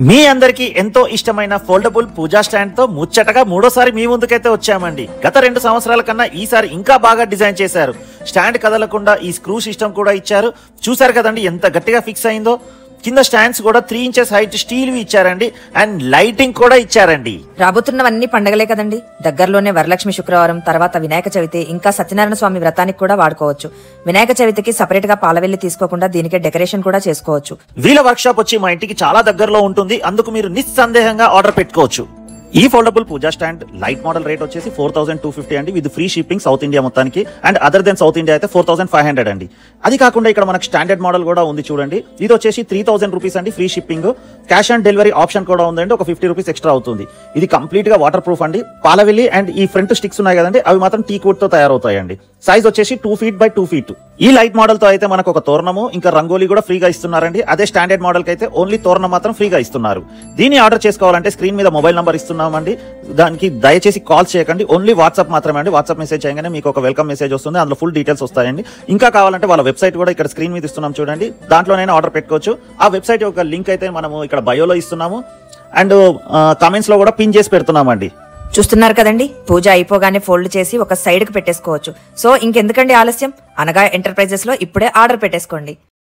మీ అందరికి ఎంతో ఇష్టమైన ఫోల్డబుల్ పూజా స్టాండ్ తో ముచ్చటగా మూడోసారి మీ ముందుకైతే వచ్చామండి. గత 2 సంవత్సరాల కన్నా ఈసారి ఇంకా బాగా డిజైన్ చేశారు. స్టాండ్ కదలకుండా ఈ స్క్రూ సిస్టమ్ కూడా ఇచ్చారు. చూసారు కదండి ఎంత గట్టిగా ఫిక్స్ అయిందో. కింద స్టాండ్స్ కూడా 3 ఇంచెస్ హైట్ స్టీల్ ఇచ్చారండి. అండ్ లైటింగ్ కూడా ఇచ్చారండి. రాబోతున్నవన్నీ పండగలే కదండి. దగ్గరలోనే వరలక్ష్మి శుక్రవారం, తర్వాత వినాయక చవితి, ఇంకా సత్యనారాయణ స్వామి వ్రతానికి కూడా వాడుకోవచ్చు. వినాయక చవితికి సపరేట్ గా పాలవెల్లి తీసుకోకుండా దీనికి డెకరేషన్ కూడా చేసుకోవచ్చు. వీళ్ళ వర్క్ షాప్ వచ్చి మా ఇంటికి చాలా దగ్గరలో ఉంటుంది. అందుకు మీరు నిస్సందేహంగా ఆర్డర్ పెట్టుకోవచ్చు. ఈ foldable puja stand light model rate వచ్చేసి 4250 అండి. With free shipping south India మొత్తానికి. And other then south India అయితే 4500 అండి. అది కాకుండా ఇక్కడ మనకు స్టాండర్డ్ మోడల్ కూడా ఉంది చూడండి. ఇది వచ్చేసి 3000 రూపీస్ అండి. Free shipping, cash on delivery option కూడా ఉందండి. ఒక 50 రూపీస్ ఎక్స్ట్రా అవుతుంది. ఇది కంప్లీట్ గా వాటర్ ప్రూఫ్ అండి. పాలవెల్లి అండ్ ఈ ఫ్రంట్ స్టిక్స్ ఉన్నాయి కదండి, అవి మాత్రం టీ వుడ్ తో తయారవుతాయండి. సైజ్ వచ్చేసి 2 feet by 2 feet. ఈ లైట్ మోడల్ తో అయితే మనకు ఒక తోరణము ఇంకా రంగోలీ కూడా ఫ్రీగా ఇస్తున్నారండి. అదే స్టాండర్డ్ మోడల్ కి అయితే ఓన్లీ తోరణం మాత్రం ఫ్రీగా ఇస్తున్నారు. దీన్ని ఆర్డర్ చేసుకోవాలంటే స్క్రీన్ మీద మొబైల్ నంబర్ ఇస్తున్నామండి. దానికి దయచేసి కాల్ చేయకండి, ఓన్లీ వాట్సాప్ మాత్రమే అండి. వాట్సాప్ మెసేజ్ చేయగానే మీకు ఒక వెల్కమ్ మెసేజ్ వస్తుంది, అందులో ఫుల్ డీటెయిల్స్ వస్తాయండి. ఇంకా కావాలంటే వాళ్ళ వెబ్సైట్ కూడా ఇక్కడ స్క్రీన్ మీద ఇస్తున్నాం చూడండి, దాంట్లోనైనా ఆర్డర్ పెట్టుకోవచ్చు. ఆ వెబ్సైట్ యొక్క లింక్ అయితే మనము ఇక్కడ బయోలో ఇస్తున్నాము అండ్ కామెంట్స్ లో కూడా పిన్ చేసి పెడుతున్నామండి. చూస్తున్నారు కదండి, పూజ అయిపోగానే ఫోల్డ్ చేసి ఒక సైడ్ కు పెట్టేసుకోవచ్చు. సో ఇంకెందుకండి ఆలస్యం, అనగా ఎంటర్ప్రైజెస్ లో ఇప్పుడే ఆర్డర్ పెట్టేసుకోండి.